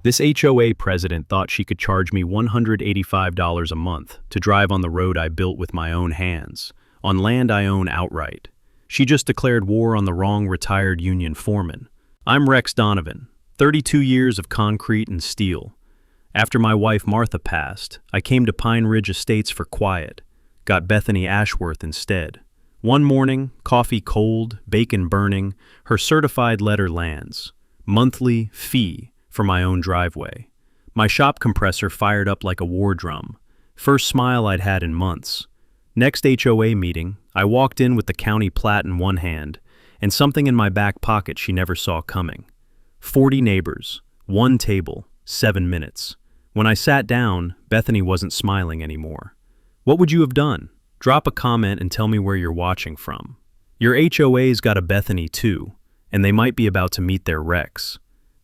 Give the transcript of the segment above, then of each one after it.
This HOA president thought she could charge me $185 a month to drive on the road I built with my own hands, on land I own outright. She just declared war on the wrong retired union foreman. I'm Rex Donovan, 32 years of concrete and steel. After my wife Martha passed, I came to Pine Ridge Estates for quiet, got Bethany Ashworth instead. One morning, coffee cold, bacon burning, her certified letter lands. Monthly fee for my own driveway. My shop compressor fired up like a war drum. First smile I'd had in months. Next HOA meeting, I walked in with the county plat in one hand and something in my back pocket she never saw coming. 40 neighbors, one table, 7 minutes. When I sat down, Bethany wasn't smiling anymore. What would you have done? Drop a comment and tell me where you're watching from. Your HOA's got a Bethany too, and they might be about to meet their Rex.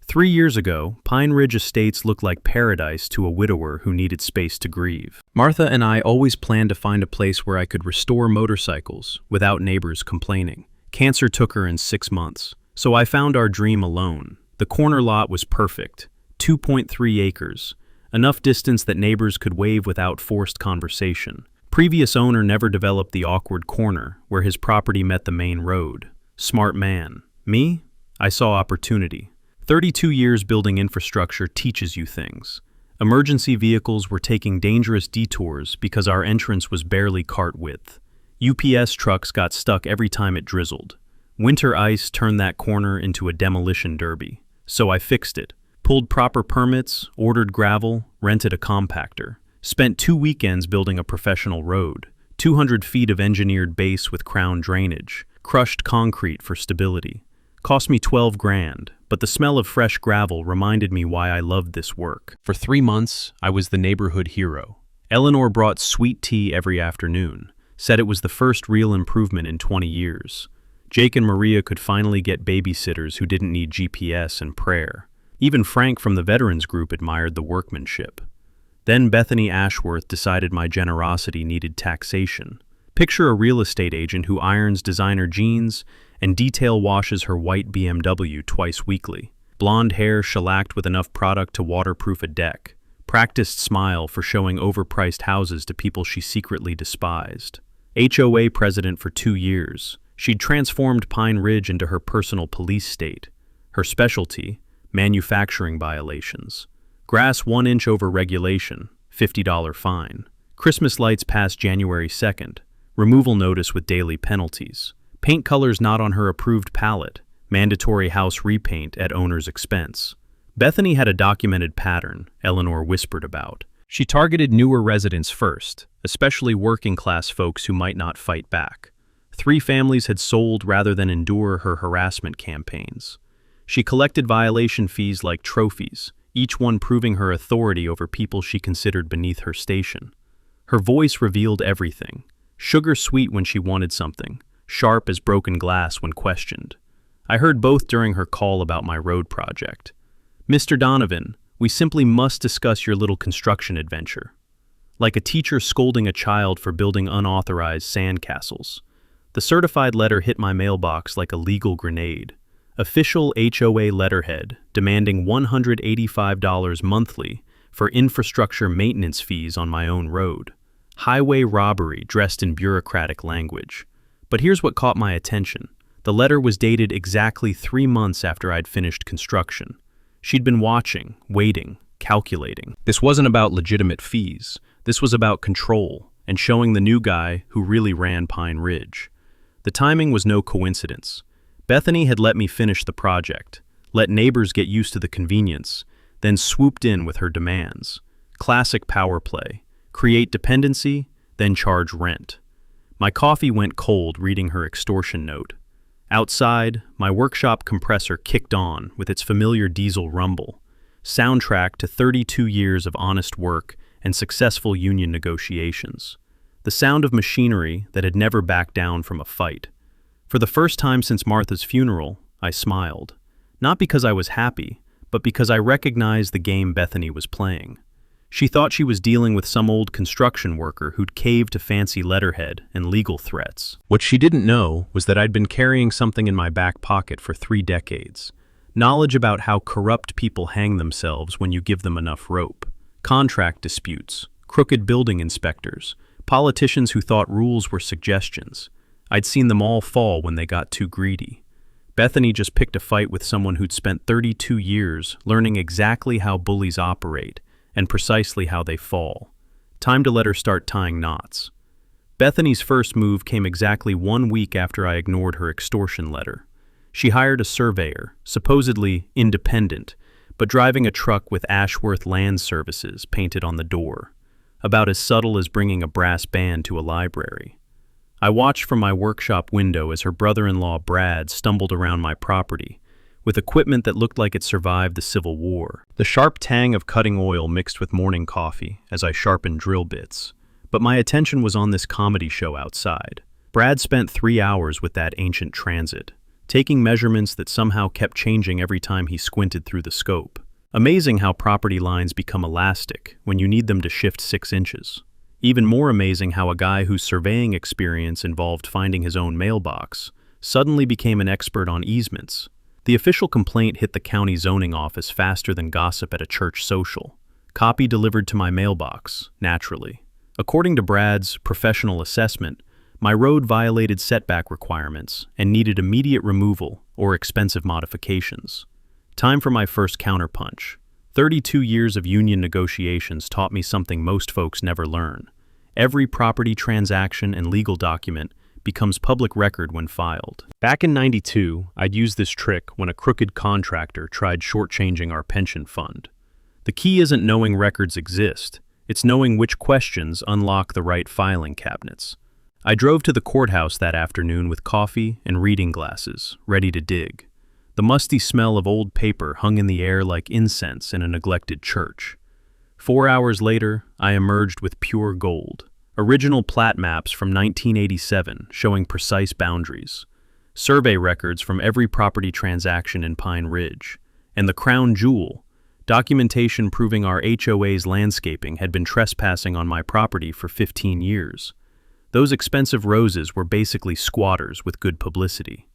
3 years ago, Pine Ridge Estates looked like paradise to a widower who needed space to grieve. Martha and I always planned to find a place where I could restore motorcycles without neighbors complaining. Cancer took her in 6 months, so I found our dream alone. The corner lot was perfect, 2.3 acres, enough distance that neighbors could wave without forced conversation. Previous owner never developed the awkward corner where his property met the main road. Smart man. Me? I saw opportunity. 32 years building infrastructure teaches you things. Emergency vehicles were taking dangerous detours because our entrance was barely cart width. UPS trucks got stuck every time it drizzled. Winter ice turned that corner into a demolition derby. So I fixed it. Pulled proper permits, ordered gravel, rented a compactor. Spent 2 weekends building a professional road. 200 feet of engineered base with crown drainage. Crushed concrete for stability. Cost me 12 grand, but the smell of fresh gravel reminded me why I loved this work. For 3 months, I was the neighborhood hero. Eleanor brought sweet tea every afternoon, said it was the first real improvement in 20 years. Jake and Maria could finally get babysitters who didn't need GPS and prayer. Even Frank from the veterans group admired the workmanship. Then Bethany Ashworth decided my generosity needed taxation. Picture a real estate agent who irons designer jeans and detail washes her white BMW twice weekly. Blonde hair shellacked with enough product to waterproof a deck. Practiced smile for showing overpriced houses to people she secretly despised. HOA president for 2 years, she'd transformed Pine Ridge into her personal police state. Her specialty, manufacturing violations. Grass 1 inch over regulation, $50 fine. Christmas lights past January 2nd, removal notice with daily penalties. Paint colors not on her approved palette, mandatory house repaint at owner's expense. Bethany had a documented pattern Eleanor whispered about. She targeted newer residents first, especially working-class folks who might not fight back. 3 families had sold rather than endure her harassment campaigns. She collected violation fees like trophies, each one proving her authority over people she considered beneath her station. Her voice revealed everything. Sugar sweet when she wanted something, sharp as broken glass when questioned. I heard both during her call about my road project. Mr. Donovan, we simply must discuss your little construction adventure. Like a teacher scolding a child for building unauthorized sandcastles. The certified letter hit my mailbox like a legal grenade. Official HOA letterhead demanding $185 monthly for infrastructure maintenance fees on my own road. Highway robbery dressed in bureaucratic language. But here's what caught my attention. The letter was dated exactly 3 months after I'd finished construction. She'd been watching, waiting, calculating. This wasn't about legitimate fees. This was about control and showing the new guy who really ran Pine Ridge. The timing was no coincidence. Bethany had let me finish the project, let neighbors get used to the convenience, then swooped in with her demands. Classic power play. Create dependency, then charge rent. My coffee went cold reading her extortion note. Outside, my workshop compressor kicked on with its familiar diesel rumble, soundtrack to 32 years of honest work and successful union negotiations. The sound of machinery that had never backed down from a fight. For the first time since Martha's funeral, I smiled. Not because I was happy, but because I recognized the game Bethany was playing. She thought she was dealing with some old construction worker who'd caved to fancy letterhead and legal threats. What she didn't know was that I'd been carrying something in my back pocket for 3 decades. knowledge about how corrupt people hang themselves when you give them enough rope, contract disputes, crooked building inspectors, politicians who thought rules were suggestions. I'd seen them all fall when they got too greedy. Bethany just picked a fight with someone who'd spent 32 years learning exactly how bullies operate and precisely how they fall. Time to let her start tying knots. Bethany's first move came exactly 1 week after I ignored her extortion letter. She hired a surveyor, supposedly independent, but driving a truck with Ashworth Land Services painted on the door, about as subtle as bringing a brass band to a library. I watched from my workshop window as her brother-in-law Brad stumbled around my property, with equipment that looked like it survived the Civil War. The sharp tang of cutting oil mixed with morning coffee as I sharpened drill bits, but my attention was on this comedy show outside. Brad spent 3 hours with that ancient transit, taking measurements that somehow kept changing every time he squinted through the scope. Amazing how property lines become elastic when you need them to shift 6 inches. Even more amazing how a guy whose surveying experience involved finding his own mailbox suddenly became an expert on easements. The official complaint hit the county zoning office faster than gossip at a church social. Copy delivered to my mailbox, naturally. According to Brad's professional assessment, my road violated setback requirements and needed immediate removal or expensive modifications. Time for my first counterpunch. 32 years of union negotiations taught me something most folks never learn. Every property transaction and legal document becomes public record when filed. Back in '92, I'd used this trick when a crooked contractor tried shortchanging our pension fund. The key isn't knowing records exist, it's knowing which questions unlock the right filing cabinets. I drove to the courthouse that afternoon with coffee and reading glasses, ready to dig. The musty smell of old paper hung in the air like incense in a neglected church. 4 hours later, I emerged with pure gold. Original plat maps from 1987 showing precise boundaries. Survey records from every property transaction in Pine Ridge. And the crown jewel, documentation proving our HOA's landscaping had been trespassing on my property for 15 years. Those expensive roses were basically squatters with good publicity.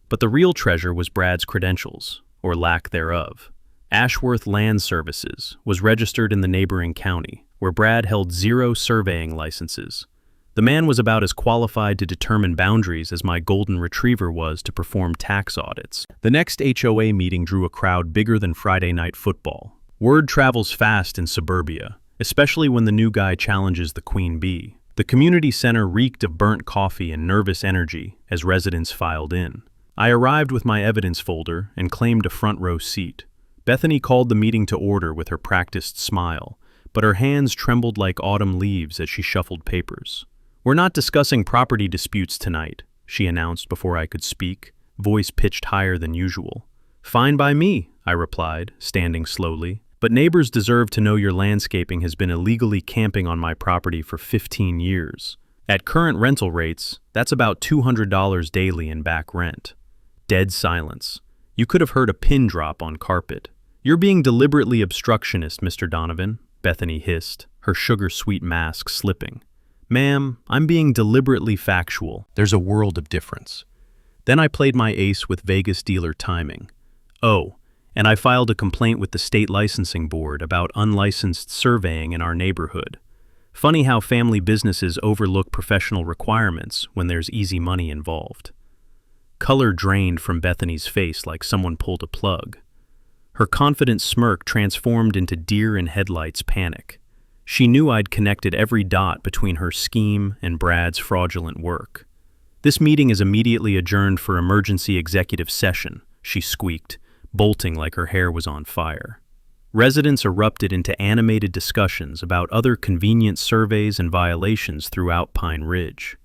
But the real treasure was Brad's credentials, or lack thereof. Ashworth Land Services was registered in the neighboring county, where Brad held 0 surveying licenses. The man was about as qualified to determine boundaries as my golden retriever was to perform tax audits. The next HOA meeting drew a crowd bigger than Friday night football. Word travels fast in suburbia, especially when the new guy challenges the queen bee. The community center reeked of burnt coffee and nervous energy as residents filed in. I arrived with my evidence folder and claimed a front row seat. Bethany called the meeting to order with her practiced smile, but her hands trembled like autumn leaves as she shuffled papers. "We're not discussing property disputes tonight," she announced before I could speak, voice pitched higher than usual. "Fine by me," I replied, standing slowly. "But neighbors deserve to know your landscaping has been illegally camping on my property for 15 years. At current rental rates, that's about $200 daily in back rent." Dead silence. You could have heard a pin drop on carpet. "You're being deliberately obstructionist, Mr. Donovan," Bethany hissed, her sugar-sweet mask slipping. "Ma'am, I'm being deliberately factual. There's a world of difference." Then I played my ace with Vegas dealer timing. Oh, and I filed a complaint with the state licensing board about unlicensed surveying in our neighborhood. Funny how family businesses overlook professional requirements when there's easy money involved. Color drained from Bethany's face like someone pulled a plug. Her confident smirk transformed into deer in headlights panic. She knew I'd connected every dot between her scheme and Brad's fraudulent work. "This meeting is immediately adjourned for emergency executive session," she squeaked, bolting like her hair was on fire. Residents erupted into animated discussions about other convenient surveys and violations throughout Pine Ridge.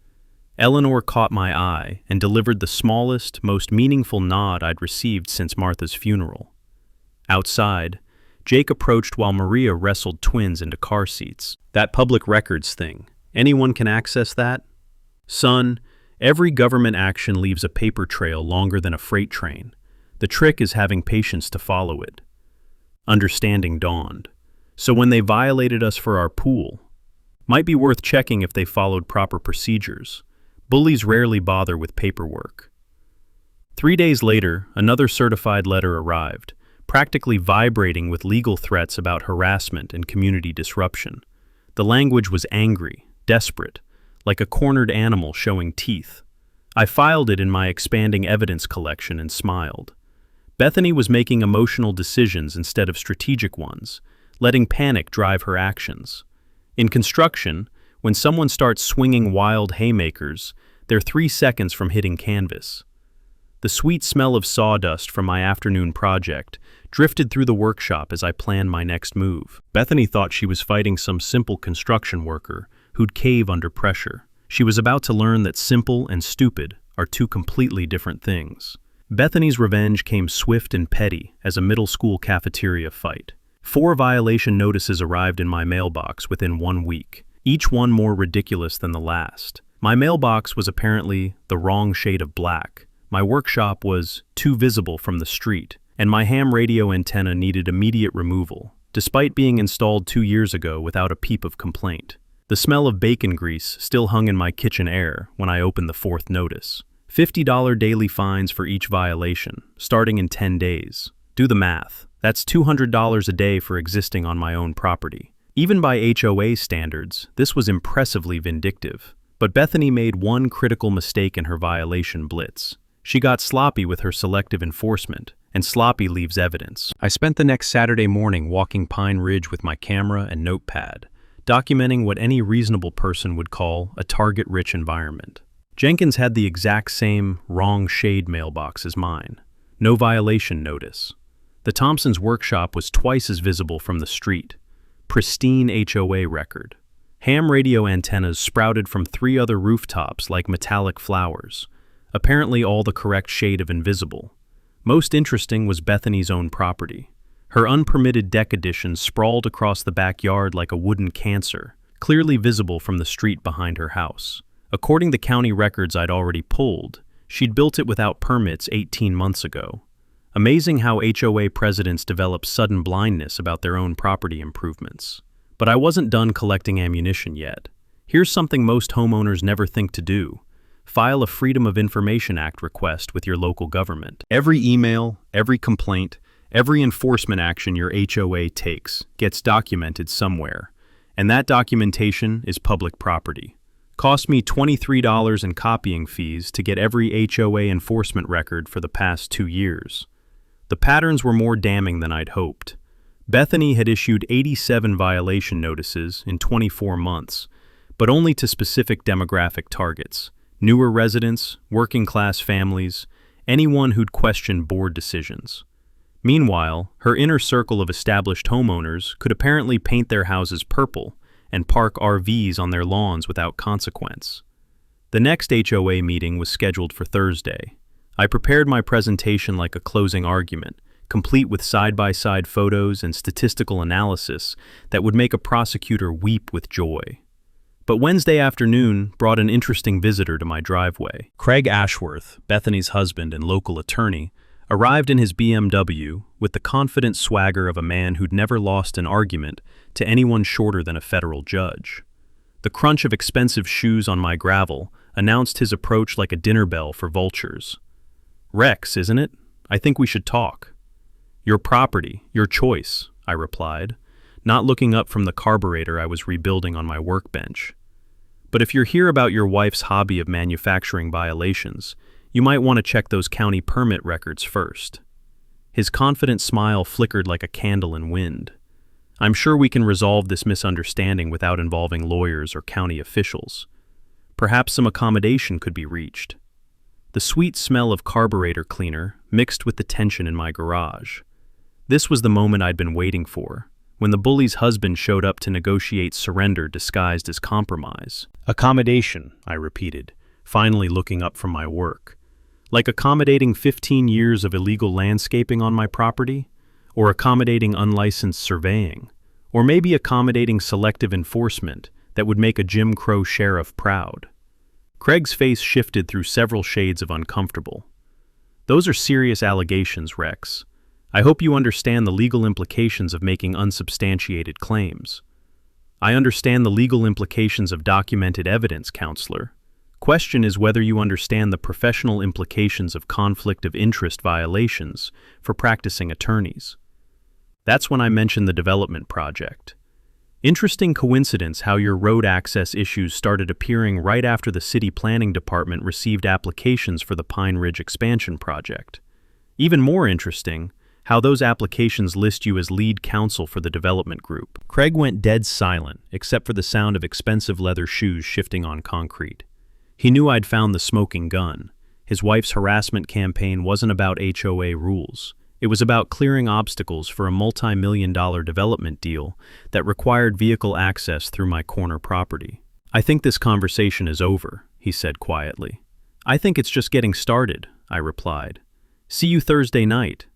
Eleanor caught my eye and delivered the smallest, most meaningful nod I'd received since Martha's funeral. Outside, Jake approached while Maria wrestled twins into car seats. "That public records thing, anyone can access that?" "Son, every government action leaves a paper trail longer than a freight train. The trick is having patience to follow it." Understanding dawned. "So when they violated us for our pool, might be worth checking if they followed proper procedures. Bullies rarely bother with paperwork." 3 days later, another certified letter arrived, practically vibrating with legal threats about harassment and community disruption. The language was angry, desperate, like a cornered animal showing teeth. I filed it in my expanding evidence collection and smiled. Bethany was making emotional decisions instead of strategic ones, letting panic drive her actions. In construction, when someone starts swinging wild haymakers, they're 3 seconds from hitting canvas. The sweet smell of sawdust from my afternoon project drifted through the workshop as I planned my next move. Bethany thought she was fighting some simple construction worker who'd cave under pressure. She was about to learn that simple and stupid are 2 completely different things. Bethany's revenge came swift and petty as a middle school cafeteria fight. 4 violation notices arrived in my mailbox within 1 week, each one more ridiculous than the last. My mailbox was apparently the wrong shade of black. My workshop was too visible from the street, and my ham radio antenna needed immediate removal, despite being installed 2 years ago without a peep of complaint. The smell of bacon grease still hung in my kitchen air when I opened the 4th notice. $50 daily fines for each violation, starting in 10 days. Do the math. That's $200 a day for existing on my own property. Even by HOA standards, this was impressively vindictive. But Bethany made one critical mistake in her violation blitz. She got sloppy with her selective enforcement, and sloppy leaves evidence. I spent the next Saturday morning walking Pine Ridge with my camera and notepad, documenting what any reasonable person would call a target-rich environment. Jenkins had the exact same wrong shade mailbox as mine. No violation notice. The Thompsons' workshop was twice as visible from the street. Pristine HOA record. Ham radio antennas sprouted from 3 other rooftops like metallic flowers, apparently all the correct shade of invisible. Most interesting was Bethany's own property. Her unpermitted deck addition sprawled across the backyard like a wooden cancer, clearly visible from the street behind her house. According to county records I'd already pulled, she'd built it without permits 18 months ago. Amazing how HOA presidents develop sudden blindness about their own property improvements. But I wasn't done collecting ammunition yet. Here's something most homeowners never think to do. File a Freedom of Information Act request with your local government. Every email, every complaint, every enforcement action your HOA takes gets documented somewhere, and that documentation is public property. Cost me $23 in copying fees to get every HOA enforcement record for the past 2 years. The patterns were more damning than I'd hoped. Bethany had issued 87 violation notices in 24 months, but only to specific demographic targets: newer residents, working-class families, anyone who'd questioned board decisions. Meanwhile, her inner circle of established homeowners could apparently paint their houses purple and park RVs on their lawns without consequence. The next HOA meeting was scheduled for Thursday. I prepared my presentation like a closing argument, complete with side-by-side photos and statistical analysis that would make a prosecutor weep with joy. But Wednesday afternoon brought an interesting visitor to my driveway. Craig Ashworth, Bethany's husband and local attorney, arrived in his BMW with the confident swagger of a man who'd never lost an argument to anyone shorter than a federal judge. The crunch of expensive shoes on my gravel announced his approach like a dinner bell for vultures. "Rex, isn't it? I think we should talk." "Your property, your choice," I replied, not looking up from the carburetor I was rebuilding on my workbench. "But if you're here about your wife's hobby of manufacturing violations, you might want to check those county permit records first." His confident smile flickered like a candle in wind. "I'm sure we can resolve this misunderstanding without involving lawyers or county officials. Perhaps some accommodation could be reached." The sweet smell of carburetor cleaner mixed with the tension in my garage. This was the moment I'd been waiting for, when the bully's husband showed up to negotiate surrender disguised as compromise. "Accommodation," I repeated, finally looking up from my work. "Like accommodating 15 years of illegal landscaping on my property? Or accommodating unlicensed surveying? Or maybe accommodating selective enforcement that would make a Jim Crow sheriff proud?" Craig's face shifted through several shades of uncomfortable. "Those are serious allegations, Rex. I hope you understand the legal implications of making unsubstantiated claims." "I understand the legal implications of documented evidence, counselor. question is whether you understand the professional implications of conflict of interest violations for practicing attorneys. That's when I mentioned the development project. Interesting coincidence how your road access issues started appearing right after the city planning department received applications for the Pine Ridge expansion project. Even more interesting, how those applications list you as lead counsel for the development group. Craig went dead silent, except for the sound of expensive leather shoes shifting on concrete. He knew I'd found the smoking gun. His wife's harassment campaign wasn't about HOA rules. It was about clearing obstacles for a multi-million-dollar development deal that required vehicle access through my corner property. "I think this conversation is over," he said quietly. "I think it's just getting started," I replied. "See you Thursday night."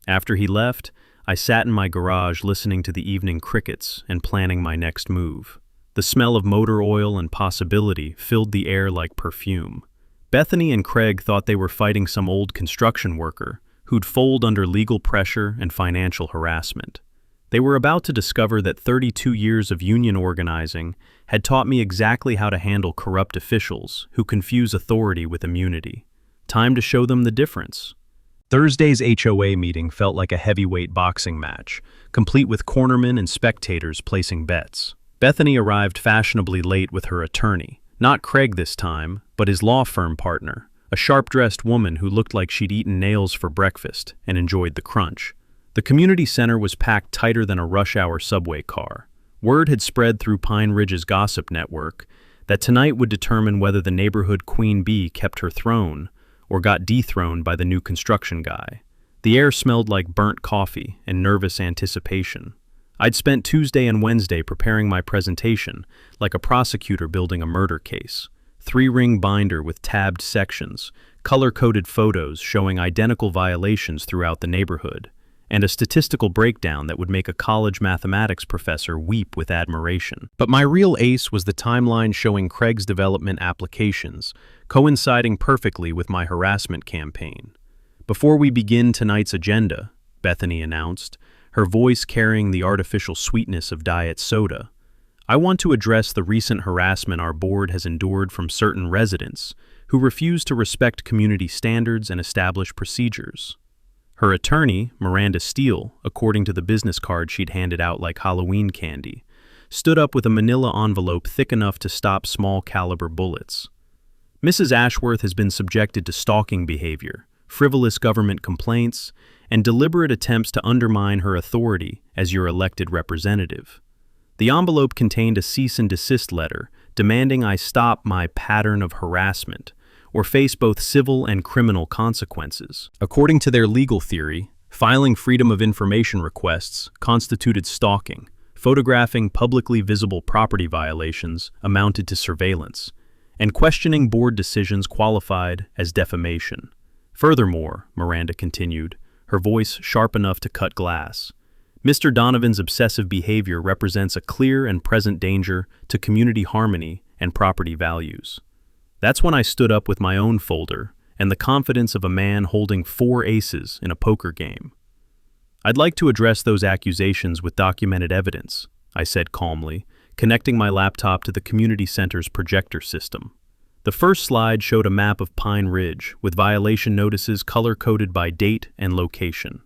After he left, I sat in my garage listening to the evening crickets and planning my next move. The smell of motor oil and possibility filled the air like perfume. Bethany and Craig thought they were fighting some old construction worker who'd fold under legal pressure and financial harassment. They were about to discover that 32 years of union organizing had taught me exactly how to handle corrupt officials who confuse authority with immunity. Time to show them the difference. Thursday's HOA meeting felt like a heavyweight boxing match, complete with cornermen and spectators placing bets. Bethany arrived fashionably late with her attorney, not Craig this time, but his law firm partner, a sharp-dressed woman who looked like she'd eaten nails for breakfast and enjoyed the crunch. The community center was packed tighter than a rush-hour subway car. Word had spread through Pine Ridge's gossip network that tonight would determine whether the neighborhood queen bee kept her throne or got dethroned by the new construction guy. The air smelled like burnt coffee and nervous anticipation. I'd spent Tuesday and Wednesday preparing my presentation, like a prosecutor building a murder case. 3-ring binder with tabbed sections, color-coded photos showing identical violations throughout the neighborhood, and a statistical breakdown that would make a college mathematics professor weep with admiration. But my real ace was the timeline showing Craig's development applications, coinciding perfectly with my harassment campaign. "Before we begin tonight's agenda," Bethany announced, her voice carrying the artificial sweetness of diet soda, "I want to address the recent harassment our board has endured from certain residents who refuse to respect community standards and established procedures." Her attorney, Miranda Steele, according to the business card she'd handed out like Halloween candy, stood up with a manila envelope thick enough to stop small-caliber bullets. "Mrs. Ashworth has been subjected to stalking behavior, frivolous government complaints, and deliberate attempts to undermine her authority as your elected representative." The envelope contained a cease and desist letter demanding I stop my pattern of harassment or face both civil and criminal consequences. According to their legal theory, filing Freedom of Information requests constituted stalking. Photographing publicly visible property violations amounted to surveillance, and questioning board decisions qualified as defamation. Furthermore, Miranda continued, her voice sharp enough to cut glass, Mr. Donovan's obsessive behavior represents a clear and present danger to community harmony and property values. That's when I stood up with my own folder and the confidence of a man holding 4 aces in a poker game. "I'd like to address those accusations with documented evidence," I said calmly, connecting my laptop to the community center's projector system. The first slide showed a map of Pine Ridge with violation notices color-coded by date and location.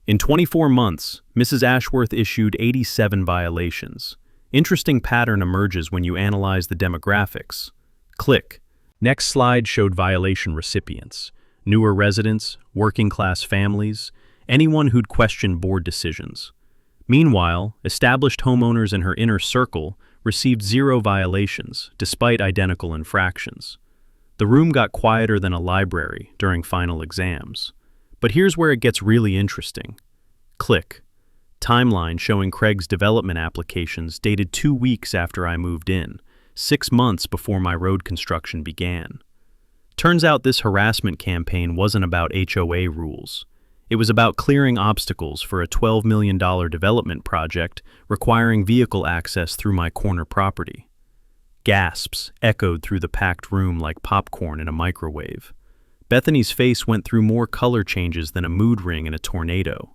In 24 months, Mrs. Ashworth issued 87 violations. Interesting pattern emerges when you analyze the demographics. Click. Next slide showed violation recipients, newer residents, working-class families, anyone who'd questioned board decisions. Meanwhile, established homeowners in her inner circle received 0 violations, despite identical infractions. The room got quieter than a library during final exams. But here's where it gets really interesting. Click. Timeline showing Craig's development applications dated 2 weeks after I moved in, 6 months before my road construction began. Turns out this harassment campaign wasn't about HOA rules. It was about clearing obstacles for a $12 million development project requiring vehicle access through my corner property. Gasps echoed through the packed room like popcorn in a microwave. Bethany's face went through more color changes than a mood ring in a tornado.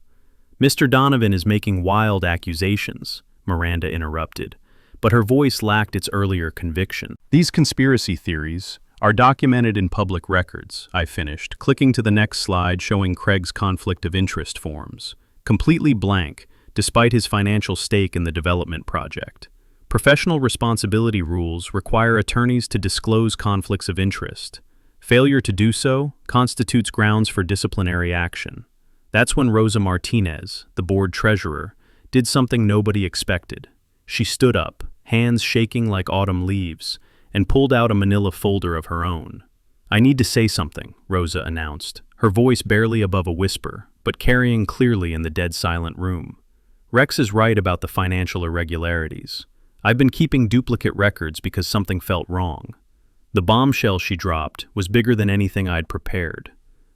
"Mr. Donovan is making wild accusations," Miranda interrupted, but her voice lacked its earlier conviction. "These conspiracy theories are documented in public records, I finished, clicking to the next slide showing Craig's conflict of interest forms. Completely blank, despite his financial stake in the development project. Professional responsibility rules require attorneys to disclose conflicts of interest. Failure to do so constitutes grounds for disciplinary action. That's when Rosa Martinez, the board treasurer, did something nobody expected. She stood up, hands shaking like autumn leaves, and pulled out a manila folder of her own. "I need to say something," Rosa announced, her voice barely above a whisper, but carrying clearly in the dead silent room. "Rex is right about the financial irregularities. I've been keeping duplicate records because something felt wrong." The bombshell she dropped was bigger than anything I'd prepared.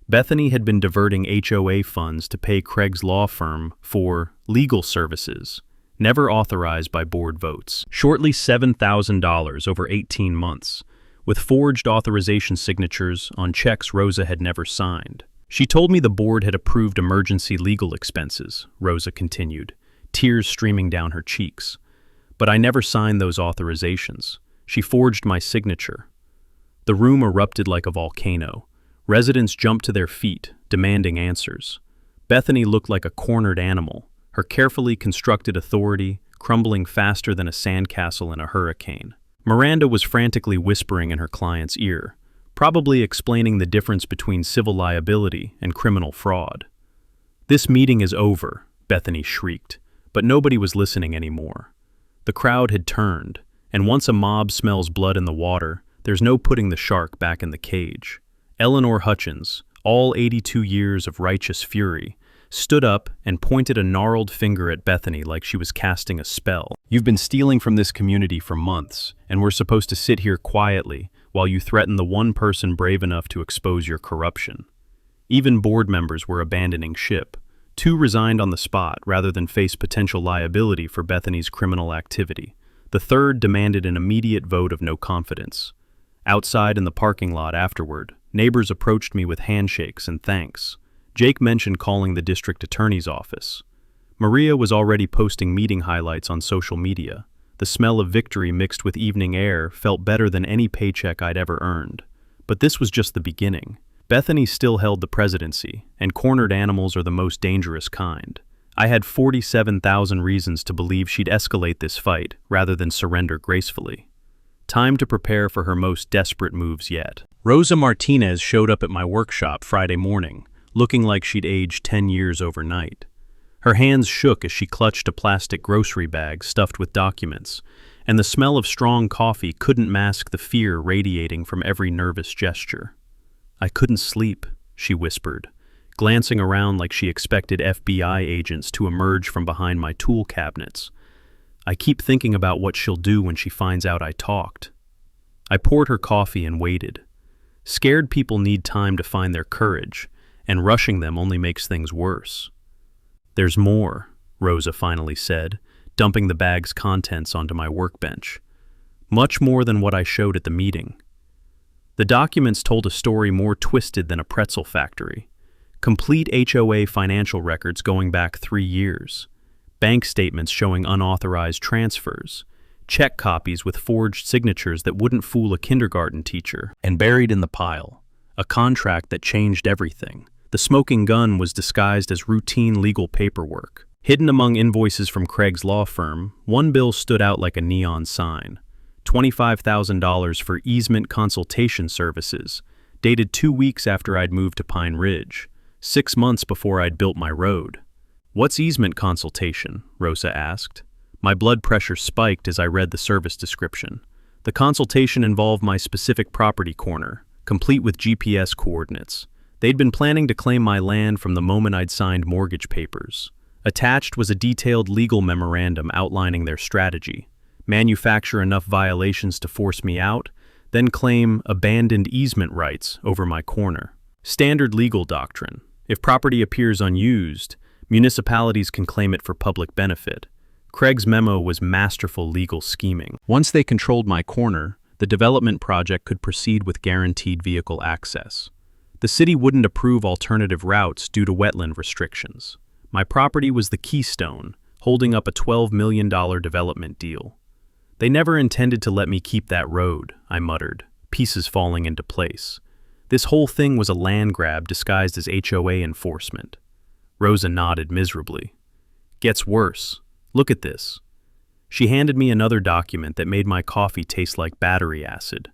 Bethany had been diverting HOA funds to pay Craig's law firm for legal services, never authorized by board votes. Shortly $7,000 over 18 months, with forged authorization signatures on checks Rosa had never signed. "She told me the board had approved emergency legal expenses," Rosa continued, tears streaming down her cheeks. "But I never signed those authorizations. She forged my signature." The room erupted like a volcano. Residents jumped to their feet, demanding answers. Bethany looked like a cornered animal, her carefully constructed authority crumbling faster than a sandcastle in a hurricane. Miranda was frantically whispering in her client's ear, probably explaining the difference between civil liability and criminal fraud. "This meeting is over," Bethany shrieked, but nobody was listening anymore. The crowd had turned, and once a mob smells blood in the water, there's no putting the shark back in the cage. Eleanor Hutchins, all 82 years of righteous fury, stood up and pointed a gnarled finger at Bethany like she was casting a spell. "You've been stealing from this community for months, and we're supposed to sit here quietly while you threaten the one person brave enough to expose your corruption." Even board members were abandoning ship. 2 resigned on the spot rather than face potential liability for Bethany's criminal activity. The 3rd demanded an immediate vote of no confidence. Outside in the parking lot afterward, neighbors approached me with handshakes and thanks. Jake mentioned calling the district attorney's office. Maria was already posting meeting highlights on social media. The smell of victory mixed with evening air felt better than any paycheck I'd ever earned. But this was just the beginning. Bethany still held the presidency, and cornered animals are the most dangerous kind. I had 47,000 reasons to believe she'd escalate this fight rather than surrender gracefully. Time to prepare for her most desperate moves yet. Rosa Martinez showed up at my workshop Friday morning, looking like she'd aged 10 years overnight. Her hands shook as she clutched a plastic grocery bag stuffed with documents, and the smell of strong coffee couldn't mask the fear radiating from every nervous gesture. "I couldn't sleep," she whispered, glancing around like she expected FBI agents to emerge from behind my tool cabinets. "I keep thinking about what she'll do when she finds out I talked." I poured her coffee and waited. Scared people need time to find their courage, and rushing them only makes things worse. "There's more," Rosa finally said, dumping the bag's contents onto my workbench. "Much more than what I showed at the meeting." The documents told a story more twisted than a pretzel factory. Complete HOA financial records going back 3 years. Bank statements showing unauthorized transfers. Check copies with forged signatures that wouldn't fool a kindergarten teacher. And buried in the pile, a contract that changed everything. The smoking gun was disguised as routine legal paperwork. Hidden among invoices from Craig's law firm, one bill stood out like a neon sign. $25,000 for easement consultation services, dated 2 weeks after I'd moved to Pine Ridge, 6 months before I'd built my road. "What's easement consultation?" Rosa asked. My blood pressure spiked as I read the service description. The consultation involved my specific property corner, complete with GPS coordinates. They'd been planning to claim my land from the moment I'd signed mortgage papers. Attached was a detailed legal memorandum outlining their strategy. Manufacture enough violations to force me out, then claim abandoned easement rights over my corner. Standard legal doctrine. If property appears unused, municipalities can claim it for public benefit. Craig's memo was masterful legal scheming. Once they controlled my corner, the development project could proceed with guaranteed vehicle access. The city wouldn't approve alternative routes due to wetland restrictions. My property was the keystone, holding up a $12 million development deal. "They never intended to let me keep that road," I muttered, pieces falling into place. This whole thing was a land grab disguised as HOA enforcement. Rosa nodded miserably. Gets worse. Look at this. She handed me another document that made my coffee taste like battery acid.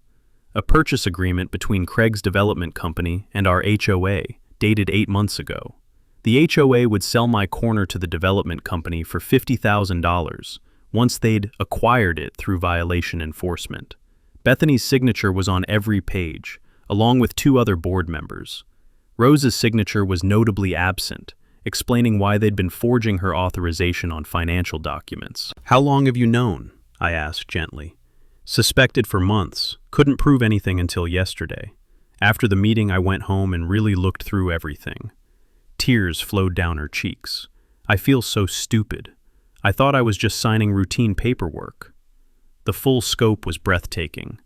A purchase agreement between Craig's development company and our HOA, dated 8 months ago. The HOA would sell my corner to the development company for $50,000 once they'd acquired it through violation enforcement. Bethany's signature was on every page, along with 2 other board members. Rosa's signature was notably absent, explaining why they'd been forging her authorization on financial documents. "How long have you known?" I asked gently. "Suspected for months. Couldn't prove anything until yesterday. After the meeting, I went home and really looked through everything." Tears flowed down her cheeks. "I feel so stupid. I thought I was just signing routine paperwork." The full scope was breathtaking.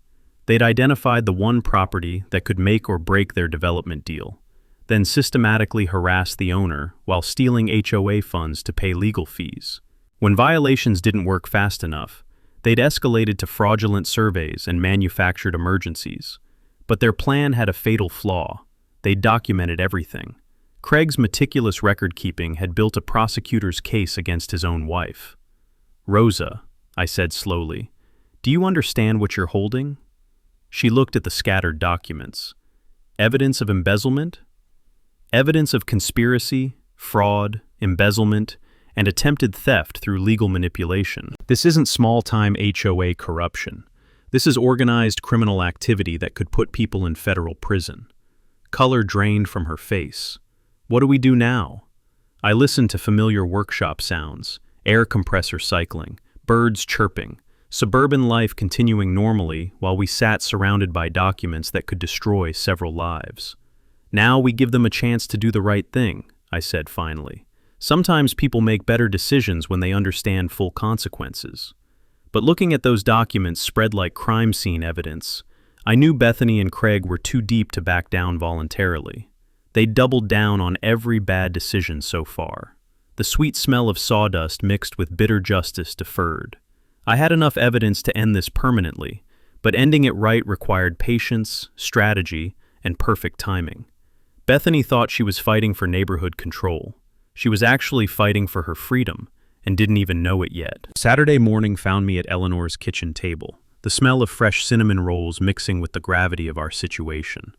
They'd identified the one property that could make or break their development deal, then systematically harassed the owner while stealing HOA funds to pay legal fees. When violations didn't work fast enough, they'd escalated to fraudulent surveys and manufactured emergencies. But their plan had a fatal flaw. They documented everything. Craig's meticulous record-keeping had built a prosecutor's case against his own wife. "Rosa," I said slowly, "do you understand what you're holding?" She looked at the scattered documents. Evidence of embezzlement? Evidence of conspiracy, fraud, embezzlement, and attempted theft through legal manipulation. This isn't small-time HOA corruption. This is organized criminal activity that could put people in federal prison. Color drained from her face. What do we do now? I listened to familiar workshop sounds, air compressor cycling, birds chirping, suburban life continuing normally while we sat surrounded by documents that could destroy several lives. "Now we give them a chance to do the right thing," I said finally. "Sometimes people make better decisions when they understand full consequences." But looking at those documents spread like crime scene evidence, I knew Bethany and Craig were too deep to back down voluntarily. They doubled down on every bad decision so far. The sweet smell of sawdust mixed with bitter justice deferred. I had enough evidence to end this permanently, but ending it right required patience, strategy, and perfect timing. Bethany thought she was fighting for neighborhood control. She was actually fighting for her freedom, and didn't even know it yet. Saturday morning found me at Eleanor's kitchen table, the smell of fresh cinnamon rolls mixing with the gravity of our situation.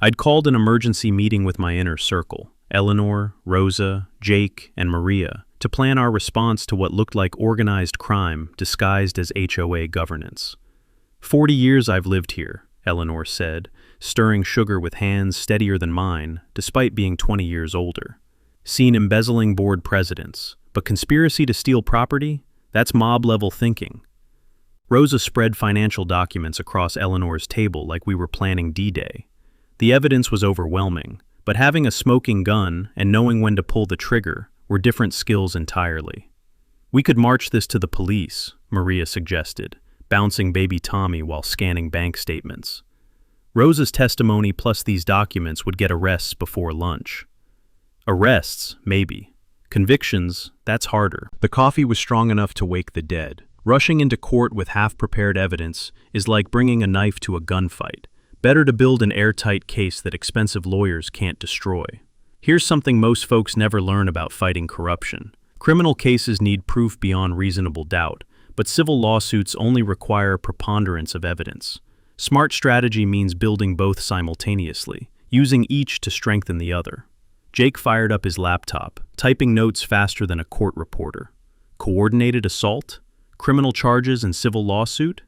I'd called an emergency meeting with my inner circle, Eleanor, Rosa, Jake, and Maria, to plan our response to what looked like organized crime disguised as HOA governance. 40 years I've lived here, Eleanor said, stirring sugar with hands steadier than mine, despite being 20 years older. Seen embezzling board presidents, but conspiracy to steal property? That's mob-level thinking. Rosa spread financial documents across Eleanor's table like we were planning D-Day. The evidence was overwhelming, but having a smoking gun and knowing when to pull the trigger were different skills entirely. "We could march this to the police," Maria suggested, bouncing baby Tommy while scanning bank statements. Rosa's testimony plus these documents would get arrests before lunch. Arrests, maybe. Convictions, that's harder. The coffee was strong enough to wake the dead. Rushing into court with half-prepared evidence is like bringing a knife to a gunfight. Better to build an airtight case that expensive lawyers can't destroy. Here's something most folks never learn about fighting corruption. Criminal cases need proof beyond reasonable doubt, but civil lawsuits only require preponderance of evidence. Smart strategy means building both simultaneously, using each to strengthen the other. Jake fired up his laptop, typing notes faster than a court reporter. Coordinated assault? Criminal charges and civil lawsuit?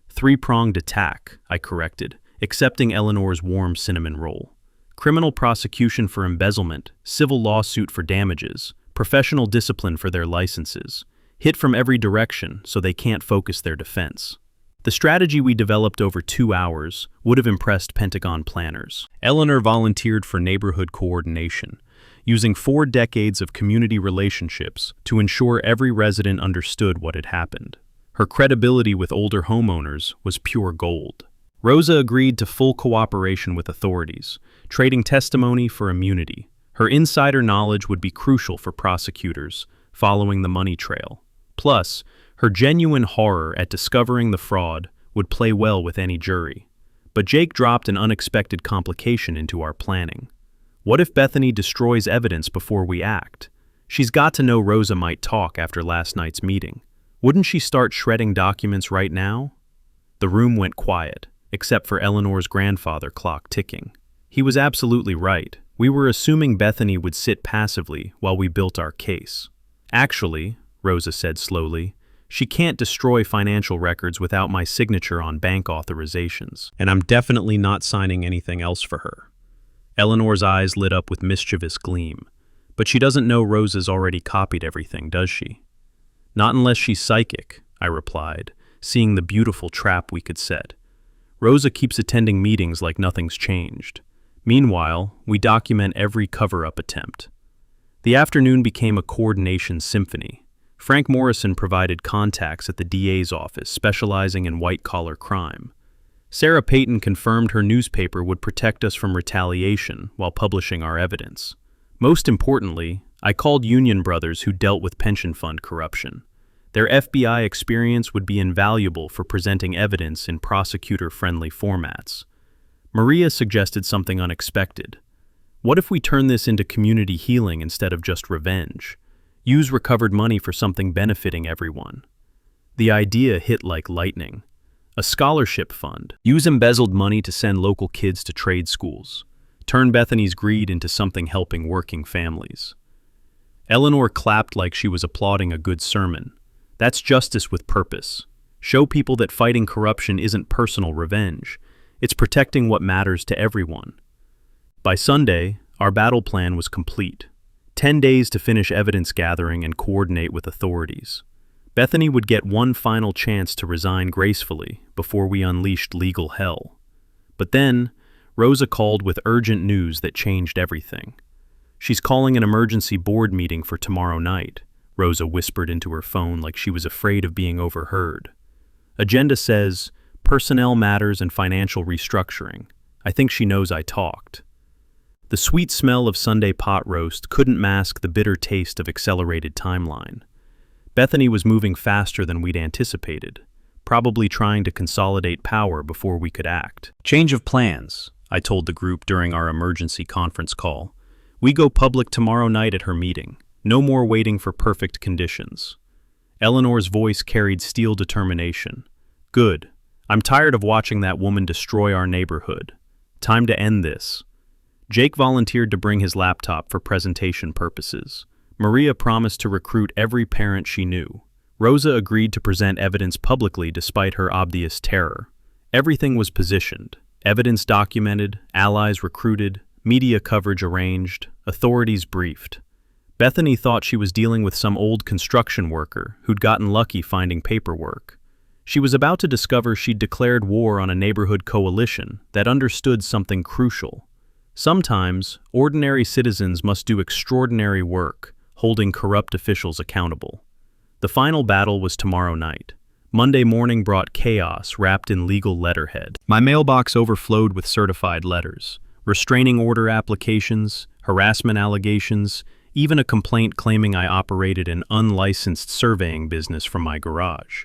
Three-pronged attack, I corrected, accepting Eleanor's warm cinnamon roll. Criminal prosecution for embezzlement, civil lawsuit for damages, professional discipline for their licenses. Hit from every direction so they can't focus their defense. The strategy we developed over 2 hours would have impressed Pentagon planners. Eleanor volunteered for neighborhood coordination, using 4 decades of community relationships to ensure every resident understood what had happened. Her credibility with older homeowners was pure gold. Rosa agreed to full cooperation with authorities, trading testimony for immunity. Her insider knowledge would be crucial for prosecutors following the money trail. Plus, her genuine horror at discovering the fraud would play well with any jury. But Jake dropped an unexpected complication into our planning. What if Bethany destroys evidence before we act? She's got to know Rosa might talk after last night's meeting. Wouldn't she start shredding documents right now? The room went quiet, except for Eleanor's grandfather clock ticking. He was absolutely right. We were assuming Bethany would sit passively while we built our case. Actually, Rosa said slowly, she can't destroy financial records without my signature on bank authorizations, and I'm definitely not signing anything else for her. Eleanor's eyes lit up with mischievous gleam. But she doesn't know Rosa's already copied everything, does she? Not unless she's psychic, I replied, seeing the beautiful trap we could set. Rosa keeps attending meetings like nothing's changed. Meanwhile, we document every cover-up attempt. The afternoon became a coordination symphony. Frank Morrison provided contacts at the DA's office, specializing in white-collar crime. Sarah Payton confirmed her newspaper would protect us from retaliation while publishing our evidence. Most importantly, I called Union Brothers, who dealt with pension fund corruption. Their FBI experience would be invaluable for presenting evidence in prosecutor-friendly formats. Maria suggested something unexpected. What if we turn this into community healing instead of just revenge? Use recovered money for something benefiting everyone. The idea hit like lightning. A scholarship fund. Use embezzled money to send local kids to trade schools. Turn Bethany's greed into something helping working families. Eleanor clapped like she was applauding a good sermon. That's justice with purpose. Show people that fighting corruption isn't personal revenge. It's protecting what matters to everyone. By Sunday, our battle plan was complete. 10 days to finish evidence gathering and coordinate with authorities. Bethany would get one final chance to resign gracefully before we unleashed legal hell. But then, Rosa called with urgent news that changed everything. She's calling an emergency board meeting for tomorrow night, Rosa whispered into her phone like she was afraid of being overheard. Agenda says, personnel matters and financial restructuring. I think she knows I talked. The sweet smell of Sunday pot roast couldn't mask the bitter taste of accelerated timeline. Bethany was moving faster than we'd anticipated, probably trying to consolidate power before we could act. Change of plans, I told the group during our emergency conference call. We go public tomorrow night at her meeting. No more waiting for perfect conditions. Eleanor's voice carried steel determination. Good. I'm tired of watching that woman destroy our neighborhood. Time to end this. Jake volunteered to bring his laptop for presentation purposes. Maria promised to recruit every parent she knew. Rosa agreed to present evidence publicly despite her obvious terror. Everything was positioned. Evidence documented, allies recruited, media coverage arranged, authorities briefed. Bethany thought she was dealing with some old construction worker who'd gotten lucky finding paperwork. She was about to discover she'd declared war on a neighborhood coalition that understood something crucial. Sometimes, ordinary citizens must do extraordinary work, holding corrupt officials accountable. The final battle was tomorrow night. Monday morning brought chaos wrapped in legal letterhead. My mailbox overflowed with certified letters, restraining order applications, harassment allegations, even a complaint claiming I operated an unlicensed surveying business from my garage.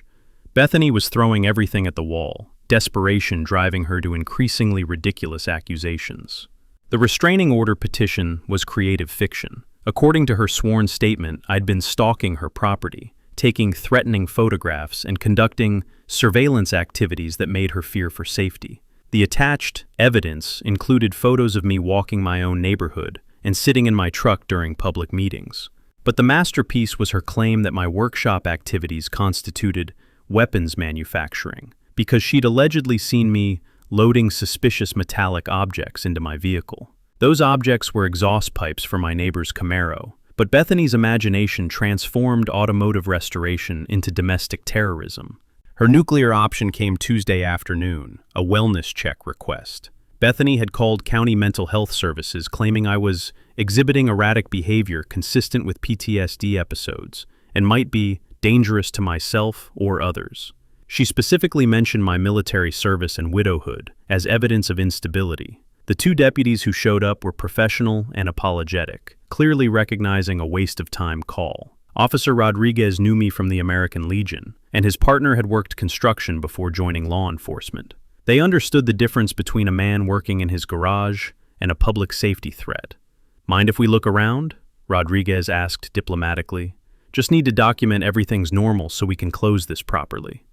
Bethany was throwing everything at the wall, desperation driving her to increasingly ridiculous accusations. The restraining order petition was creative fiction. According to her sworn statement, I'd been stalking her property, taking threatening photographs and conducting surveillance activities that made her fear for safety. The attached evidence included photos of me walking my own neighborhood and sitting in my truck during public meetings. But the masterpiece was her claim that my workshop activities constituted weapons manufacturing, because she'd allegedly seen me loading suspicious metallic objects into my vehicle. Those objects were exhaust pipes for my neighbor's Camaro, but Bethany's imagination transformed automotive restoration into domestic terrorism. Her nuclear option came Tuesday afternoon, a wellness check request. Bethany had called County Mental Health Services claiming I was exhibiting erratic behavior consistent with PTSD episodes and might be dangerous to myself or others. She specifically mentioned my military service and widowhood as evidence of instability. The two deputies who showed up were professional and apologetic, clearly recognizing a waste-of-time call. Officer Rodriguez knew me from the American Legion, and his partner had worked construction before joining law enforcement. They understood the difference between a man working in his garage and a public safety threat. "Mind if we look around?" Rodriguez asked diplomatically. "Just need to document everything's normal so we can close this properly."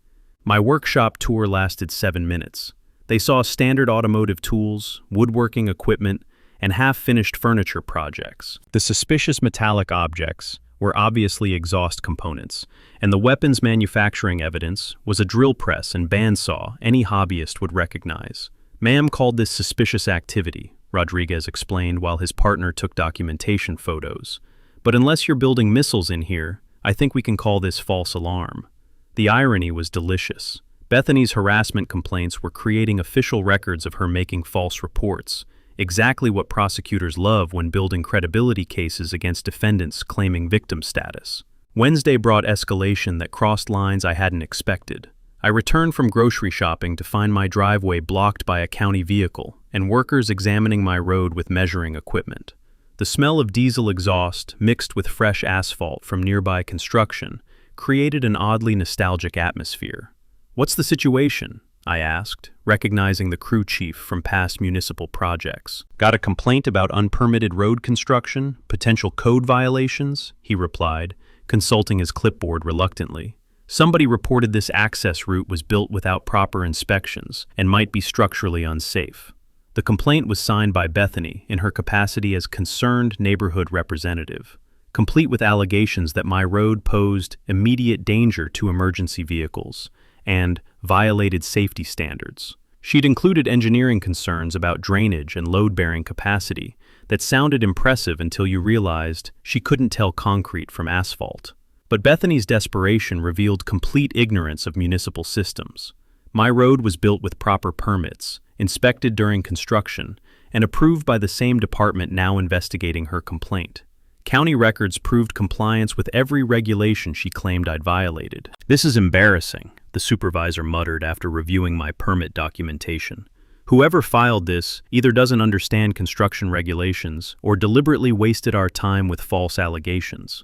My workshop tour lasted 7 minutes. They saw standard automotive tools, woodworking equipment, and half-finished furniture projects. The suspicious metallic objects were obviously exhaust components, and the weapons manufacturing evidence was a drill press and bandsaw any hobbyist would recognize. "Ma'am called this suspicious activity," Rodriguez explained while his partner took documentation photos. "But unless you're building missiles in here, I think we can call this false alarm." The irony was delicious. Bethany's harassment complaints were creating official records of her making false reports, exactly what prosecutors love when building credibility cases against defendants claiming victim status. Wednesday brought escalation that crossed lines I hadn't expected. I returned from grocery shopping to find my driveway blocked by a county vehicle and workers examining my road with measuring equipment. The smell of diesel exhaust, mixed with fresh asphalt from nearby construction, created an oddly nostalgic atmosphere. "What's the situation?" I asked, recognizing the crew chief from past municipal projects. "Got a complaint about unpermitted road construction, potential code violations?" he replied, consulting his clipboard reluctantly. "Somebody reported this access route was built without proper inspections and might be structurally unsafe." The complaint was signed by Bethany in her capacity as concerned neighborhood representative, complete with allegations that my road posed immediate danger to emergency vehicles and violated safety standards. She'd included engineering concerns about drainage and load-bearing capacity that sounded impressive until you realized she couldn't tell concrete from asphalt. But Bethany's desperation revealed complete ignorance of municipal systems. My road was built with proper permits, inspected during construction, and approved by the same department now investigating her complaint. County records proved compliance with every regulation she claimed I'd violated. "This is embarrassing," the supervisor muttered after reviewing my permit documentation. "Whoever filed this either doesn't understand construction regulations or deliberately wasted our time with false allegations."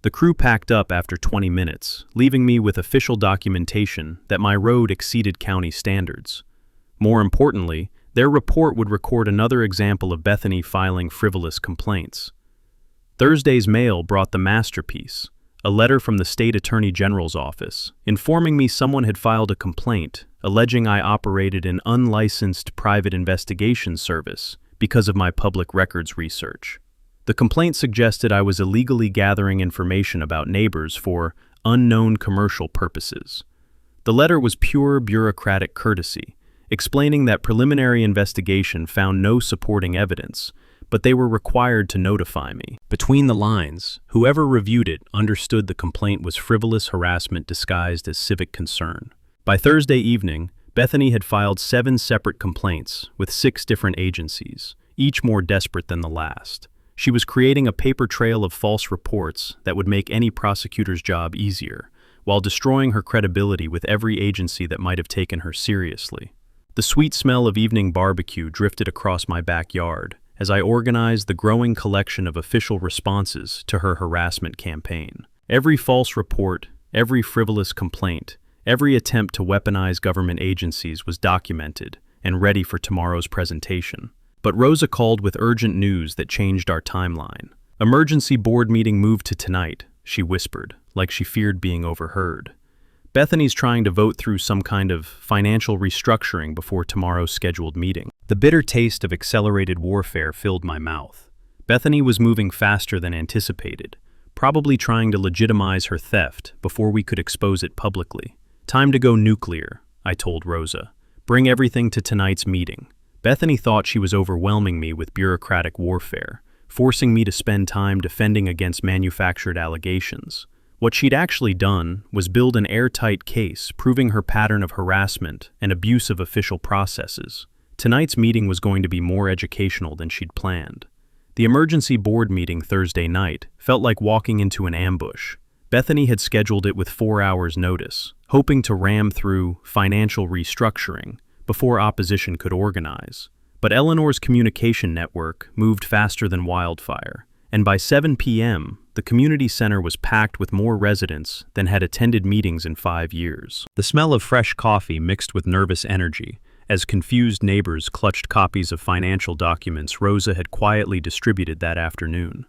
The crew packed up after 20 minutes, leaving me with official documentation that my road exceeded county standards. More importantly, their report would record another example of Bethany filing frivolous complaints. Thursday's mail brought the masterpiece, a letter from the state attorney general's office, informing me someone had filed a complaint alleging I operated an unlicensed private investigation service because of my public records research. The complaint suggested I was illegally gathering information about neighbors for unknown commercial purposes. The letter was pure bureaucratic courtesy, explaining that preliminary investigation found no supporting evidence, but they were required to notify me. Between the lines, whoever reviewed it understood the complaint was frivolous harassment disguised as civic concern. By Thursday evening, Bethany had filed 7 separate complaints with 6 different agencies, each more desperate than the last. She was creating a paper trail of false reports that would make any prosecutor's job easier, while destroying her credibility with every agency that might have taken her seriously. The sweet smell of evening barbecue drifted across my backyard as I organized the growing collection of official responses to her harassment campaign. Every false report, every frivolous complaint, every attempt to weaponize government agencies was documented and ready for tomorrow's presentation. But Rosa called with urgent news that changed our timeline. "Emergency board meeting moved to tonight," she whispered, like she feared being overheard. "Bethany's trying to vote through some kind of financial restructuring before tomorrow's scheduled meeting." The bitter taste of accelerated warfare filled my mouth. Bethany was moving faster than anticipated, probably trying to legitimize her theft before we could expose it publicly. "Time to go nuclear," I told Rosa. "Bring everything to tonight's meeting." Bethany thought she was overwhelming me with bureaucratic warfare, forcing me to spend time defending against manufactured allegations. What she'd actually done was build an airtight case proving her pattern of harassment and abuse of official processes. Tonight's meeting was going to be more educational than she'd planned. The emergency board meeting Thursday night felt like walking into an ambush. Bethany had scheduled it with 4 hours' notice, hoping to ram through financial restructuring before opposition could organize. But Eleanor's communication network moved faster than wildfire, and by 7 p.m., the community center was packed with more residents than had attended meetings in 5 years. The smell of fresh coffee mixed with nervous energy As confused neighbors clutched copies of financial documents Rosa had quietly distributed that afternoon.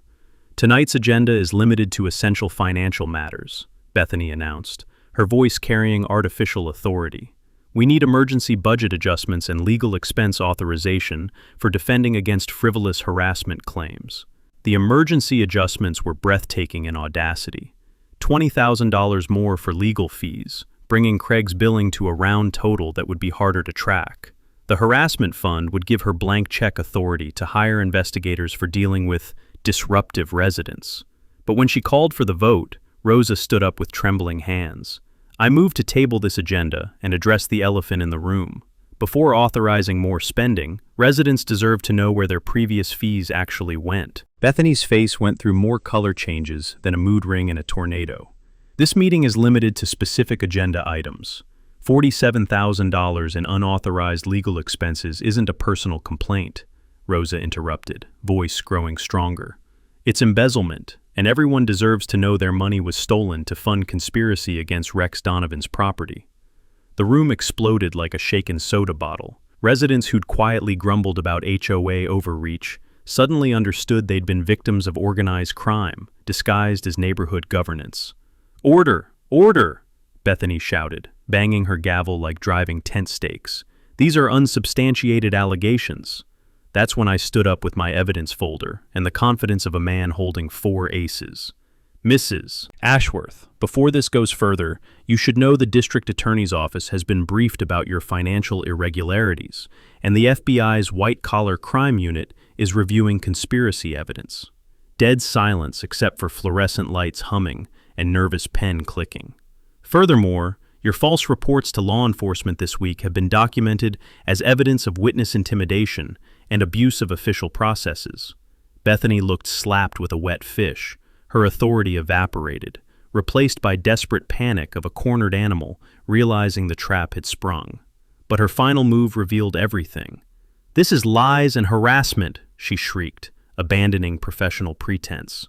"Tonight's agenda is limited to essential financial matters," Bethany announced, her voice carrying artificial authority. "We need emergency budget adjustments and legal expense authorization for defending against frivolous harassment claims." The emergency adjustments were breathtaking in audacity. $20,000 more for legal fees, bringing Craig's billing to a round total that would be harder to track. The harassment fund would give her blank check authority to hire investigators for dealing with disruptive residents. But when she called for the vote, Rosa stood up with trembling hands. "I move to table this agenda and address the elephant in the room. Before authorizing more spending, residents deserve to know where their previous fees actually went." Bethany's face went through more color changes than a mood ring in a tornado. "This meeting is limited to specific agenda items. $47,000 in unauthorized legal expenses isn't a personal complaint," Rosa interrupted, voice growing stronger. "It's embezzlement, and everyone deserves to know their money was stolen to fund conspiracy against Rex Donovan's property." The room exploded like a shaken soda bottle. Residents who'd quietly grumbled about HOA overreach suddenly understood they'd been victims of organized crime, disguised as neighborhood governance. "Order! Order!" Bethany shouted, banging her gavel like driving tent stakes. "These are unsubstantiated allegations." That's when I stood up with my evidence folder and the confidence of a man holding 4 aces. "Mrs. Ashworth, before this goes further, you should know the district attorney's office has been briefed about your financial irregularities, and the FBI's white-collar crime unit is reviewing conspiracy evidence." Dead silence except for fluorescent lights humming and nervous pen clicking. "Furthermore, your false reports to law enforcement this week have been documented as evidence of witness intimidation and abuse of official processes." Bethany looked slapped with a wet fish. Her authority evaporated, replaced by desperate panic of a cornered animal realizing the trap had sprung. But her final move revealed everything. "This is lies and harassment," she shrieked, abandoning professional pretense.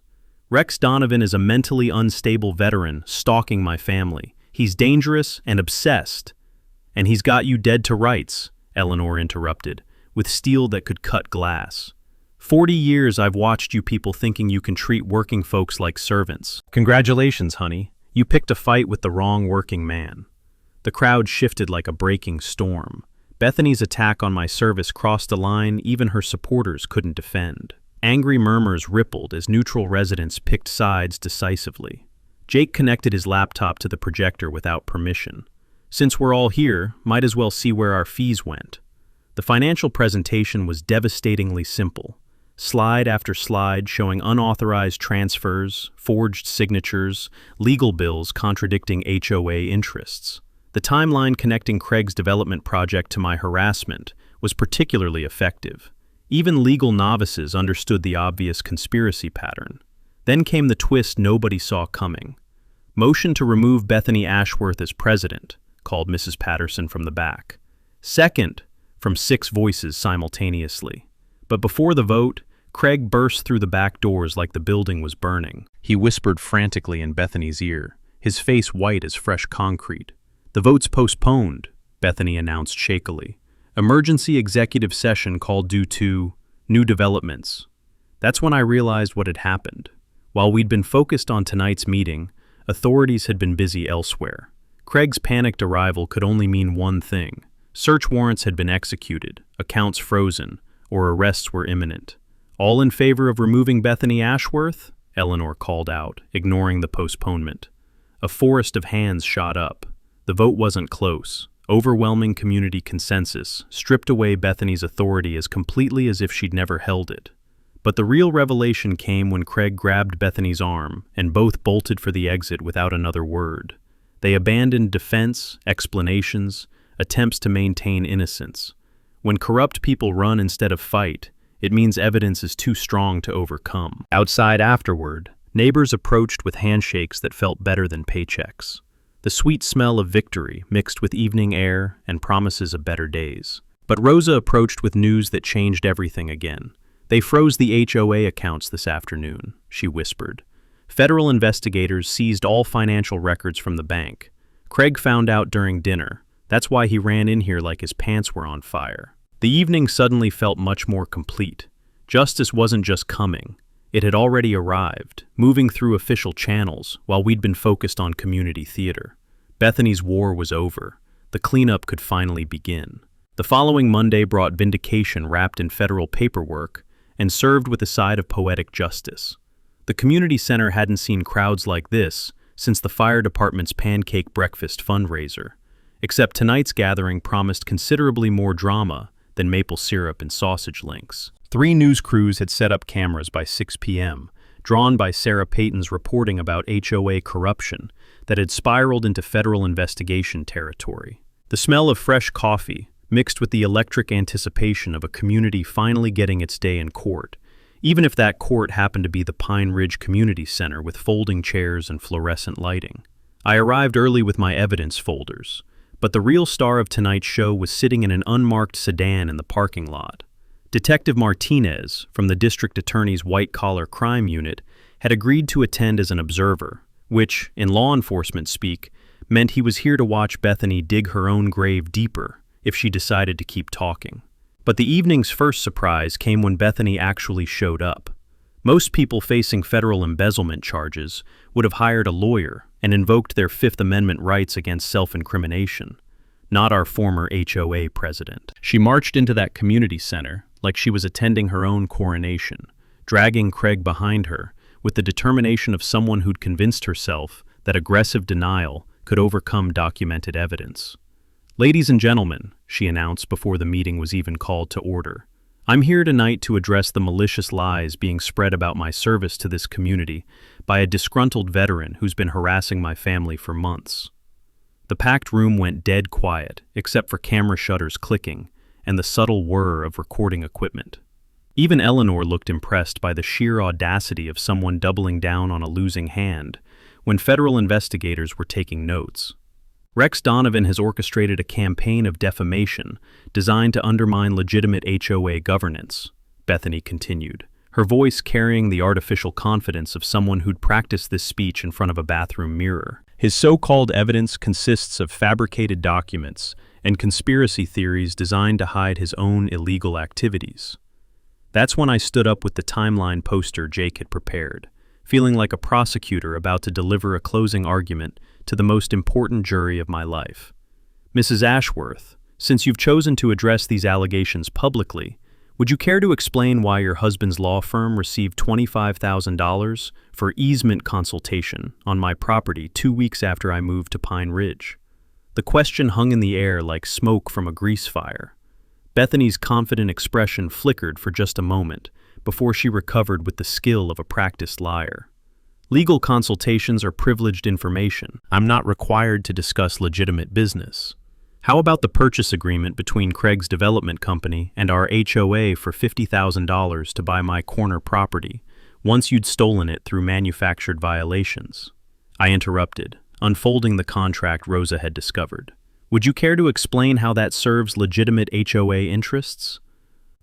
"Rex Donovan is a mentally unstable veteran stalking my family. He's dangerous and obsessed." "And he's got you dead to rights," Eleanor interrupted, with steel that could cut glass. 40 years I've watched you people thinking you can treat working folks like servants. Congratulations, honey. You picked a fight with the wrong working man." The crowd shifted like a breaking storm. Bethany's attack on my service crossed a line even her supporters couldn't defend. Angry murmurs rippled as neutral residents picked sides decisively. Jake connected his laptop to the projector without permission. "Since we're all here, might as well see where our fees went." The financial presentation was devastatingly simple. Slide after slide showing unauthorized transfers, forged signatures, legal bills contradicting HOA interests. The timeline connecting Craig's development project to my harassment was particularly effective. Even legal novices understood the obvious conspiracy pattern. Then came the twist nobody saw coming. "Motion to remove Bethany Ashworth as president," called Mrs. Patterson from the back. "Second," from 6 voices simultaneously. But before the vote, Craig burst through the back doors like the building was burning. He whispered frantically in Bethany's ear, his face white as fresh concrete. "The vote's postponed," Bethany announced shakily. "Emergency executive session called due to new developments." That's when I realized what had happened. While we'd been focused on tonight's meeting, authorities had been busy elsewhere. Craig's panicked arrival could only mean one thing. Search warrants had been executed, accounts frozen, or arrests were imminent. "All in favor of removing Bethany Ashworth?" Eleanor called out, ignoring the postponement. A forest of hands shot up. The vote wasn't close. Overwhelming community consensus stripped away Bethany's authority as completely as if she'd never held it. But the real revelation came when Craig grabbed Bethany's arm and both bolted for the exit without another word. They abandoned defense, explanations, attempts to maintain innocence. When corrupt people run instead of fight, it means evidence is too strong to overcome. Outside afterward, neighbors approached with handshakes that felt better than paychecks. The sweet smell of victory mixed with evening air and promises of better days. But Rosa approached with news that changed everything again. "They froze the HOA accounts this afternoon," she whispered. "Federal investigators seized all financial records from the bank. Craig found out during dinner. That's why he ran in here like his pants were on fire. The evening suddenly felt much more complete. Justice wasn't just coming. It had already arrived, moving through official channels while we'd been focused on community theater. Bethany's war was over. The cleanup could finally begin. The following Monday brought vindication wrapped in federal paperwork and served with a side of poetic justice. The community center hadn't seen crowds like this since the fire department's pancake breakfast fundraiser, except tonight's gathering promised considerably more drama than maple syrup and sausage links. 3 news crews had set up cameras by 6 p.m., drawn by Sarah Payton's reporting about HOA corruption that had spiraled into federal investigation territory. The smell of fresh coffee, mixed with the electric anticipation of a community finally getting its day in court, even if that court happened to be the Pine Ridge Community Center with folding chairs and fluorescent lighting. I arrived early with my evidence folders, but the real star of tonight's show was sitting in an unmarked sedan in the parking lot. Detective Martinez, from the district attorney's white-collar crime unit, had agreed to attend as an observer, which, in law enforcement speak, meant he was here to watch Bethany dig her own grave deeper if she decided to keep talking. But the evening's first surprise came when Bethany actually showed up. Most people facing federal embezzlement charges would have hired a lawyer and invoked their Fifth Amendment rights against self-incrimination, not our former HOA president. She marched into that community center like she was attending her own coronation, dragging Craig behind her with the determination of someone who'd convinced herself that aggressive denial could overcome documented evidence. "Ladies and gentlemen," she announced before the meeting was even called to order, "I'm here tonight to address the malicious lies being spread about my service to this community by a disgruntled veteran who's been harassing my family for months." The packed room went dead quiet, except for camera shutters clicking and the subtle whir of recording equipment. Even Eleanor looked impressed by the sheer audacity of someone doubling down on a losing hand when federal investigators were taking notes. Rex Donovan has orchestrated a campaign of defamation designed to undermine legitimate HOA governance, Bethany continued, her voice carrying the artificial confidence of someone who'd practiced this speech in front of a bathroom mirror. His so-called evidence consists of fabricated documents and conspiracy theories designed to hide his own illegal activities. That's when I stood up with the timeline poster Jake had prepared, feeling like a prosecutor about to deliver a closing argument to the most important jury of my life. "Mrs. Ashworth, since you've chosen to address these allegations publicly, would you care to explain why your husband's law firm received $25,000 for easement consultation on my property 2 weeks after I moved to Pine Ridge?" The question hung in the air like smoke from a grease fire. Bethany's confident expression flickered for just a moment before she recovered with the skill of a practiced liar. "Legal consultations are privileged information. I'm not required to discuss legitimate business. How about the purchase agreement between Craig's development company and our HOA for $50,000 to buy my corner property, once you'd stolen it through manufactured violations?" I interrupted, unfolding the contract Rosa had discovered. "Would you care to explain how that serves legitimate HOA interests?"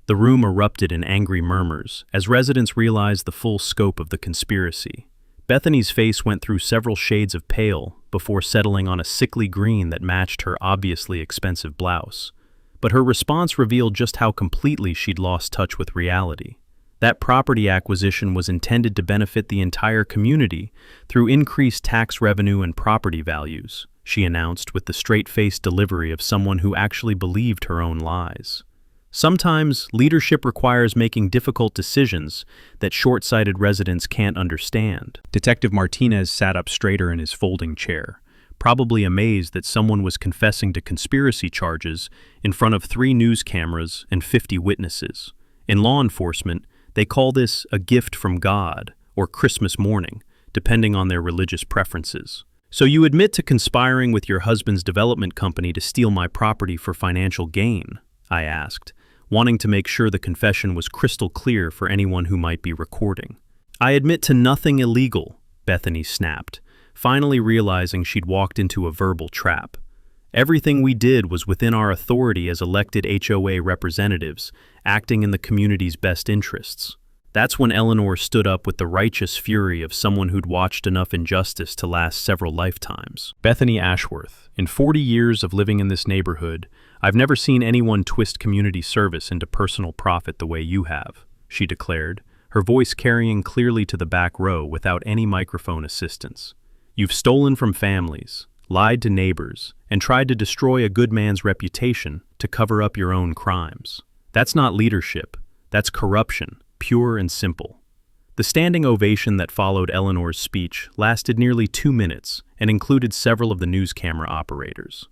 The room erupted in angry murmurs as residents realized the full scope of the conspiracy. Bethany's face went through several shades of pale before settling on a sickly green that matched her obviously expensive blouse. But her response revealed just how completely she'd lost touch with reality. That property acquisition was intended to benefit the entire community through increased tax revenue and property values, she announced with the straight-faced delivery of someone who actually believed her own lies. Sometimes, leadership requires making difficult decisions that short-sighted residents can't understand. Detective Martinez sat up straighter in his folding chair, probably amazed that someone was confessing to conspiracy charges in front of 3 news cameras and 50 witnesses. In law enforcement, they call this a gift from God or Christmas morning, depending on their religious preferences. "So you admit to conspiring with your husband's development company to steal my property for financial gain?" I asked, wanting to make sure the confession was crystal clear for anyone who might be recording. "I admit to nothing illegal," Bethany snapped, finally realizing she'd walked into a verbal trap. "Everything we did was within our authority as elected HOA representatives, acting in the community's best interests." That's when Eleanor stood up with the righteous fury of someone who'd watched enough injustice to last several lifetimes. Bethany Ashworth, in 40 years of living in this neighborhood, I've never seen anyone twist community service into personal profit the way you have, she declared, her voice carrying clearly to the back row without any microphone assistance. You've stolen from families, lied to neighbors, and tried to destroy a good man's reputation to cover up your own crimes. That's not leadership, that's corruption, pure and simple. The standing ovation that followed Eleanor's speech lasted nearly 2 minutes and included several of the news camera operators.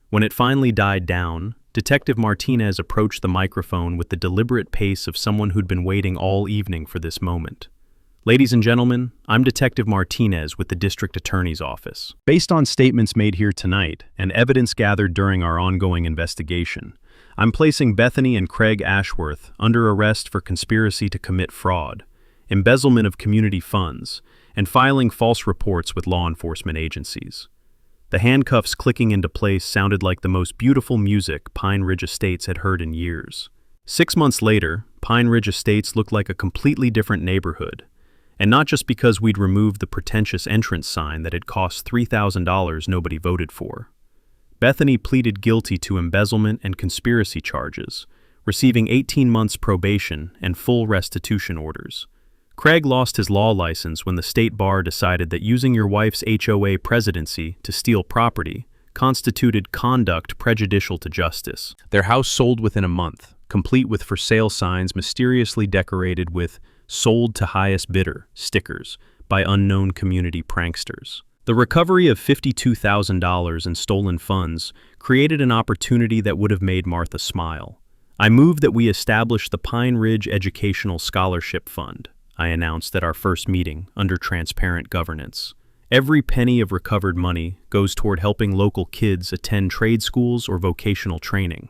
When it finally died down, Detective Martinez approached the microphone with the deliberate pace of someone who'd been waiting all evening for this moment. Ladies and gentlemen, I'm Detective Martinez with the District Attorney's Office. Based on statements made here tonight and evidence gathered during our ongoing investigation, I'm placing Bethany and Craig Ashworth under arrest for conspiracy to commit fraud, embezzlement of community funds, and filing false reports with law enforcement agencies. The handcuffs clicking into place sounded like the most beautiful music Pine Ridge Estates had heard in years. 6 months later, Pine Ridge Estates looked like a completely different neighborhood, and not just because we'd removed the pretentious entrance sign that had cost $3,000 nobody voted for. Bethany pleaded guilty to embezzlement and conspiracy charges, receiving 18 months probation and full restitution orders. Craig lost his law license when the state bar decided that using your wife's HOA presidency to steal property constituted conduct prejudicial to justice. Their house sold within a month, complete with for sale signs mysteriously decorated with "Sold to highest bidder" stickers by unknown community pranksters. The recovery of $52,000 in stolen funds created an opportunity that would have made Martha smile. I moved that we establish the Pine Ridge Educational Scholarship Fund, I announced at our first meeting under transparent governance. Every penny of recovered money goes toward helping local kids attend trade schools or vocational training.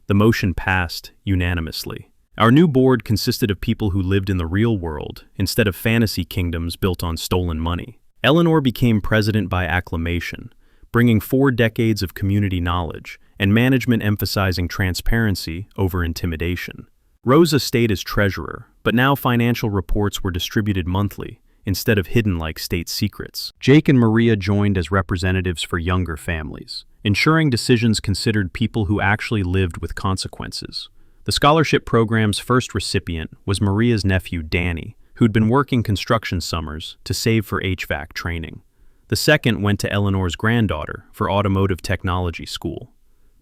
The motion passed unanimously. Our new board consisted of people who lived in the real world instead of fantasy kingdoms built on stolen money. Eleanor became president by acclamation, bringing 4 decades of community knowledge and management emphasizing transparency over intimidation. Rosa stayed as treasurer, but now financial reports were distributed monthly instead of hidden like state secrets. Jake and Maria joined as representatives for younger families, ensuring decisions considered people who actually lived with consequences. The scholarship program's first recipient was Maria's nephew, Danny, who'd been working construction summers to save for HVAC training. The second went to Eleanor's granddaughter for automotive technology school.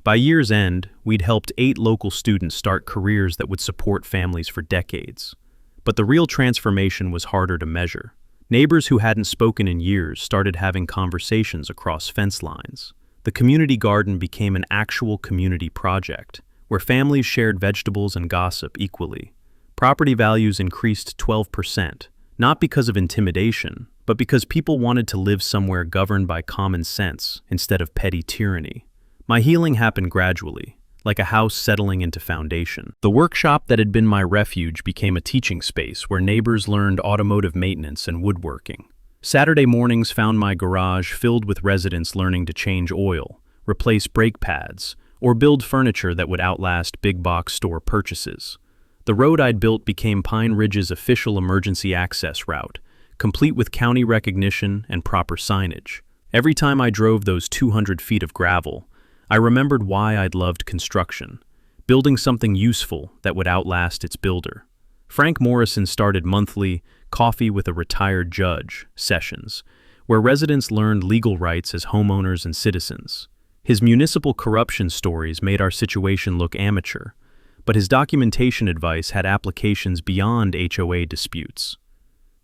By year's end, we'd helped 8 local students start careers that would support families for decades. But the real transformation was harder to measure. Neighbors who hadn't spoken in years started having conversations across fence lines. The community garden became an actual community project, where families shared vegetables and gossip equally. Property values increased 12%, not because of intimidation, but because people wanted to live somewhere governed by common sense instead of petty tyranny. My healing happened gradually, like a house settling into foundation. The workshop that had been my refuge became a teaching space where neighbors learned automotive maintenance and woodworking. Saturday mornings found my garage filled with residents learning to change oil, replace brake pads, or build furniture that would outlast big box store purchases. The road I'd built became Pine Ridge's official emergency access route, complete with county recognition and proper signage. Every time I drove those 200 feet of gravel, I remembered why I'd loved construction, building something useful that would outlast its builder. Frank Morrison started monthly Coffee with a Retired Judge sessions, where residents learned legal rights as homeowners and citizens. His municipal corruption stories made our situation look amateur, but his documentation advice had applications beyond HOA disputes.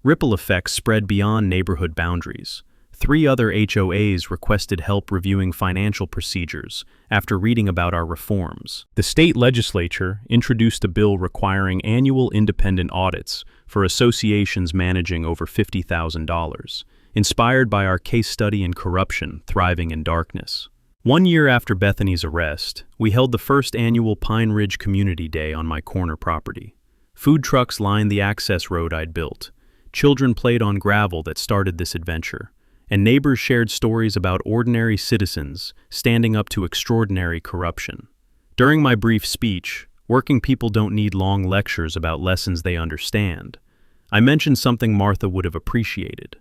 Ripple effects spread beyond neighborhood boundaries. 3 other HOAs requested help reviewing financial procedures after reading about our reforms. The state legislature introduced a bill requiring annual independent audits for associations managing over $50,000, inspired by our case study in corruption thriving in darkness. 1 year after Bethany's arrest, we held the first annual Pine Ridge Community Day on my corner property. Food trucks lined the access road I'd built. Children played on gravel that started this adventure, and neighbors shared stories about ordinary citizens standing up to extraordinary corruption. During my brief speech, working people don't need long lectures about lessons they understand. I mentioned something Martha would have appreciated.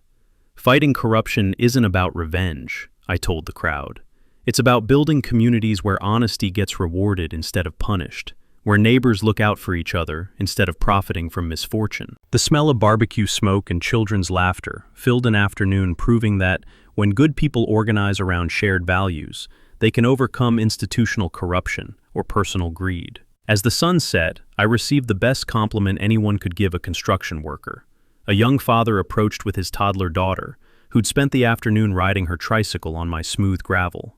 Fighting corruption isn't about revenge, I told the crowd. It's about building communities where honesty gets rewarded instead of punished, where neighbors look out for each other instead of profiting from misfortune. The smell of barbecue smoke and children's laughter filled an afternoon, proving that when good people organize around shared values, they can overcome institutional corruption or personal greed. As the sun set, I received the best compliment anyone could give a construction worker. A young father approached with his toddler daughter, who'd spent the afternoon riding her tricycle on my smooth gravel.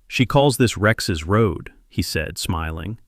"She calls this Rex's Road," he said, smiling.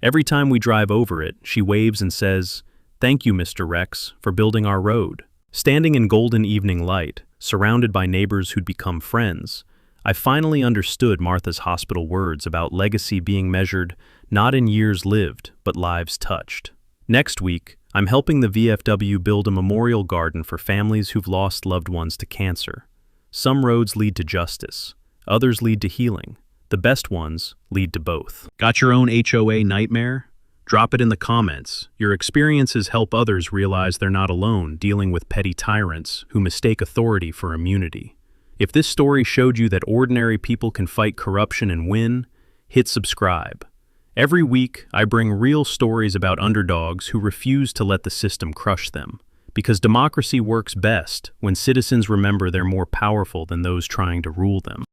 "Every time we drive over it, she waves and says, 'Thank you, Mr. Rex, for building our road.'" Standing in golden evening light, surrounded by neighbors who'd become friends, I finally understood Martha's hospital words about legacy being measured not in years lived, but lives touched. Next week, I'm helping the VFW build a memorial garden for families who've lost loved ones to cancer. Some roads lead to justice, others lead to healing. The best ones lead to both. Got your own HOA nightmare? Drop it in the comments. Your experiences help others realize they're not alone dealing with petty tyrants who mistake authority for immunity. If this story showed you that ordinary people can fight corruption and win, hit subscribe. Every week, I bring real stories about underdogs who refuse to let the system crush them, because democracy works best when citizens remember they're more powerful than those trying to rule them.